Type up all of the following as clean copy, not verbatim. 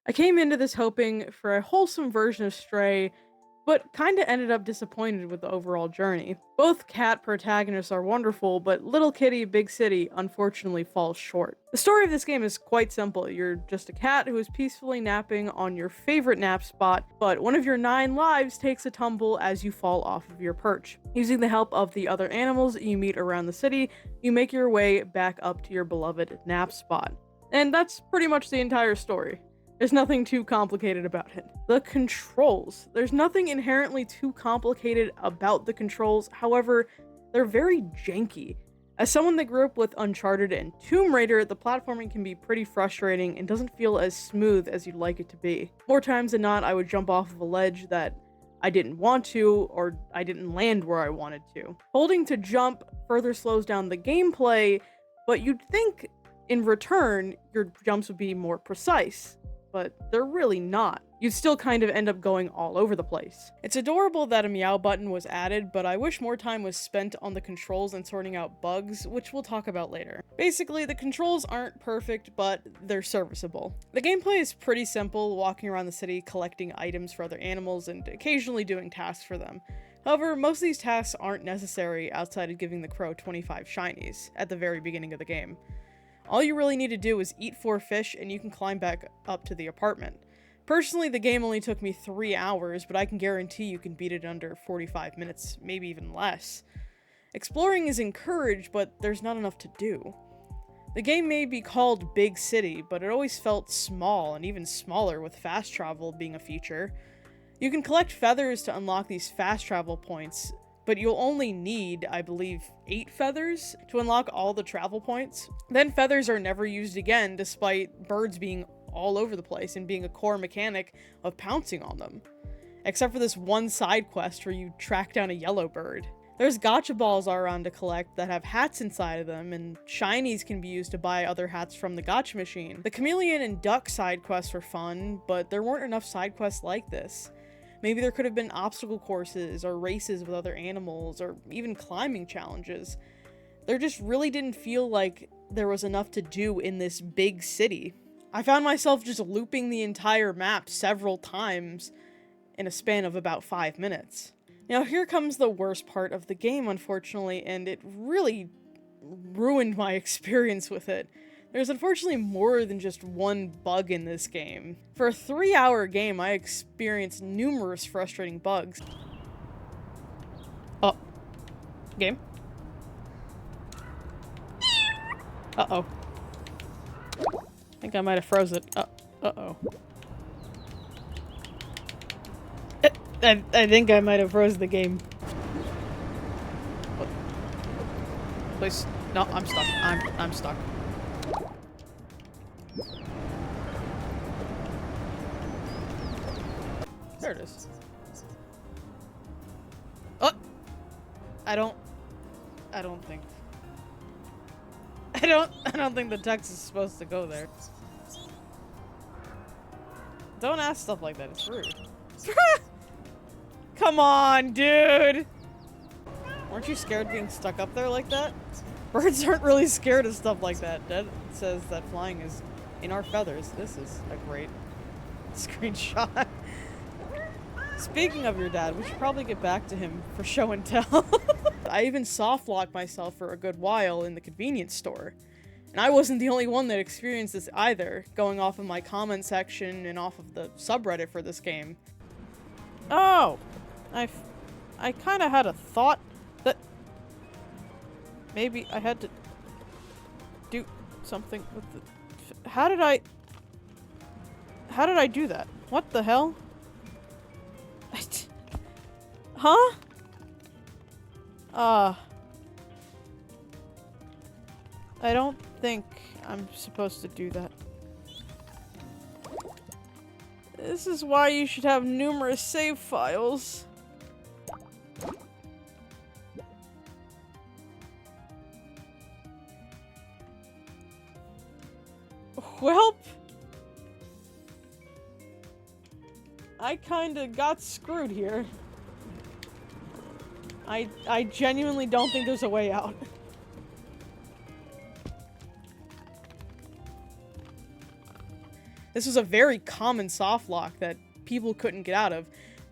I came into this hoping for a wholesome version of Stray, but kinda ended up disappointed with the overall journey. Both cat protagonists are wonderful, but Little Kitty Big City unfortunately falls short. The story of this game is quite simple. You're just a cat who is peacefully napping on your favorite nap spot, but one of your 9 lives takes a tumble as you fall off of your perch. Using the help of the other animals you meet around the city, you make your way back up to your beloved nap spot. And that's pretty much the entire story. There's nothing too complicated about it. The controls. There's nothing inherently too complicated about the controls, however, they're very janky. As someone that grew up with Uncharted and Tomb Raider, the platforming can be pretty frustrating and doesn't feel as smooth as you'd like it to be. More times than not, I would jump off of a ledge that I didn't want to, or I didn't land where I wanted to. Holding to jump further slows down the gameplay, but you'd think in return, your jumps would be more precise, but they're really not. You'd still kind of end up going all over the place. It's adorable that a meow button was added, but I wish more time was spent on the controls and sorting out bugs, which we'll talk about later. Basically, the controls aren't perfect, but they're serviceable. The gameplay is pretty simple, walking around the city collecting items for other animals and occasionally doing tasks for them. However, most of these tasks aren't necessary outside of giving the crow 25 shinies at the very beginning of the game. All you really need to do is eat 4 fish and you can climb back up to the apartment. Personally, the game only took me 3 hours, but I can guarantee you can beat it under 45 minutes, maybe even less. Exploring is encouraged, but there's not enough to do. The game may be called Big City, but it always felt small and even smaller with fast travel being a feature. You can collect feathers to unlock these fast travel points, but you'll only need, I believe, 8 feathers to unlock all the travel points. Then feathers are never used again, despite birds being all over the place and being a core mechanic of pouncing on them. Except for this one side quest where you track down a yellow bird. There's gacha balls all around to collect that have hats inside of them, and shinies can be used to buy other hats from the gacha machine. The chameleon and duck side quests were fun, but there weren't enough side quests like this. Maybe there could have been obstacle courses, or races with other animals, or even climbing challenges. There just really didn't feel like there was enough to do in this big city. I found myself just looping the entire map several times in a span of about 5 minutes. Now here comes the worst part of the game, unfortunately, and it really ruined my experience with it. There's unfortunately more than just one bug in this game. For a 3-hour game, I experienced numerous frustrating bugs. Oh. Game? Uh-oh. I think I might have froze it. Uh-oh. I think I might have froze the game. What? Please. No, I'm stuck. I'm stuck. There it is. Oh! I don't think. I don't think the text is supposed to go there. Don't ask stuff like that, it's rude. Come on, dude! Weren't you scared being stuck up there like that? Birds aren't really scared of stuff like that. That says that flying is in our feathers. This is a great screenshot. Speaking of your dad, we should probably get back to him for show and tell. I even soft locked myself for a good while in the convenience store. And I wasn't the only one that experienced this either, going off of my comment section and off of the subreddit for this game. Oh! I kind of had a thought that maybe I had to do something with the... How did I do that? What the hell? Huh? I don't think I'm supposed to do that. This is why you should have numerous save files. Welp. I kinda got screwed here. I genuinely don't think there's a way out. This was a very common soft lock that people couldn't get out of.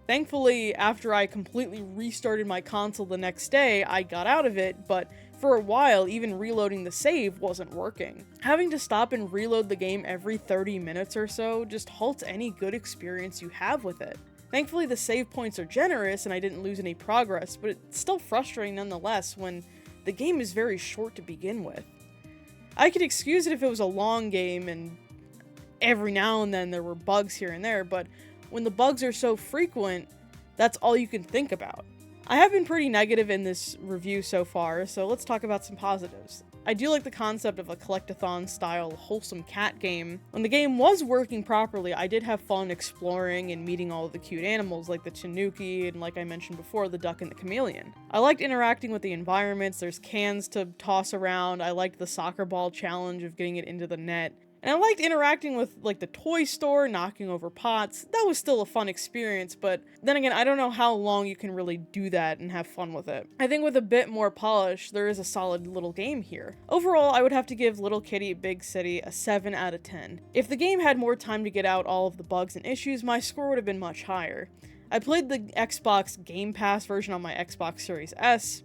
Thankfully, after I completely restarted my console the next day, I got out of it, but for a while, even reloading the save wasn't working. Having to stop and reload the game every 30 minutes or so just halts any good experience you have with it. Thankfully, the save points are generous and I didn't lose any progress, but it's still frustrating nonetheless when the game is very short to begin with. I could excuse it if it was a long game and every now and then there were bugs here and there, but when the bugs are so frequent, that's all you can think about. I have been pretty negative in this review so far, so let's talk about some positives. I do like the concept of a collectathon style wholesome cat game. When the game was working properly, I did have fun exploring and meeting all of the cute animals like the Tanuki and, like I mentioned before, the duck and the chameleon. I liked interacting with the environments. There's cans to toss around. I liked the soccer ball challenge of getting it into the net. And I liked interacting with, like, the toy store, knocking over pots. That was still a fun experience, but then again, I don't know how long you can really do that and have fun with it. I think with a bit more polish, there is a solid little game here. Overall, I would have to give Little Kitty Big City a 7 out of 10. If the game had more time to get out all of the bugs and issues, my score would have been much higher. I played the Xbox Gamepass version on my Xbox Series S.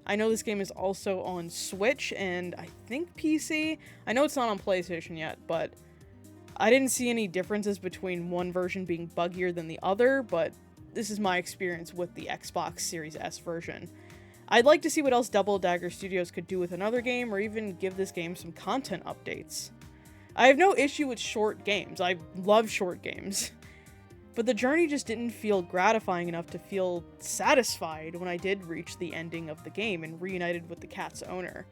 I know this game is also on Switch and I think PC. I know it's not on PlayStation yet, but I didn't see any differences between one version being buggier than the other, but this is my experience with the Xbox Series S version. I'd like to see what else Double Dagger Studios could do with another game, or even give this game some content updates. I have no issue with short games. I love short games. But the journey just didn't feel gratifying enough to feel satisfied when I did reach the ending of the game and reunited with the cat's owner.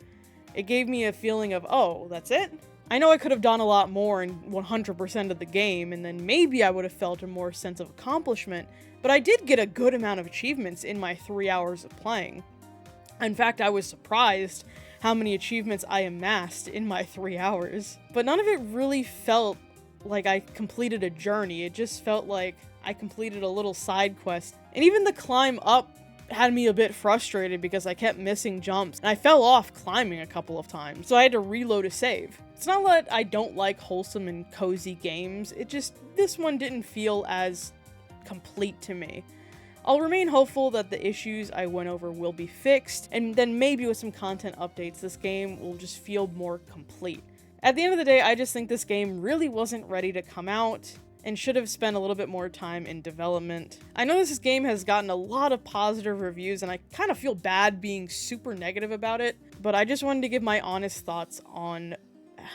It gave me a feeling of, oh, that's it? I know I could have done a lot more in 100% of the game, and then maybe I would have felt a more sense of accomplishment, but I did get a good amount of achievements in my 3 hours of playing. In fact, I was surprised how many achievements I amassed in my 3 hours. But none of it really felt like I completed a journey. It just felt like I completed a little side quest. And even the climb up had me a bit frustrated because I kept missing jumps and I fell off climbing a couple of times, so I had to reload a save. It's not that I don't like wholesome and cozy games, it just, this one didn't feel as complete to me. I'll remain hopeful that the issues I went over will be fixed, and then maybe with some content updates, this game will just feel more complete. At the end of the day, I just think this game really wasn't ready to come out and should have spent a little bit more time in development. I know this game has gotten a lot of positive reviews and I kind of feel bad being super negative about it, but I just wanted to give my honest thoughts on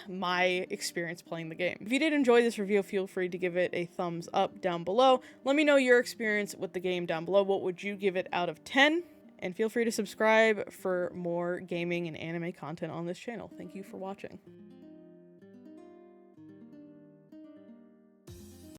my experience playing the game. If you did enjoy this review, feel free to give it a thumbs up down below. Let me know your experience with the game down below. What would you give it out of 10? And feel free to subscribe for more gaming and anime content on this channel. Thank you for watching.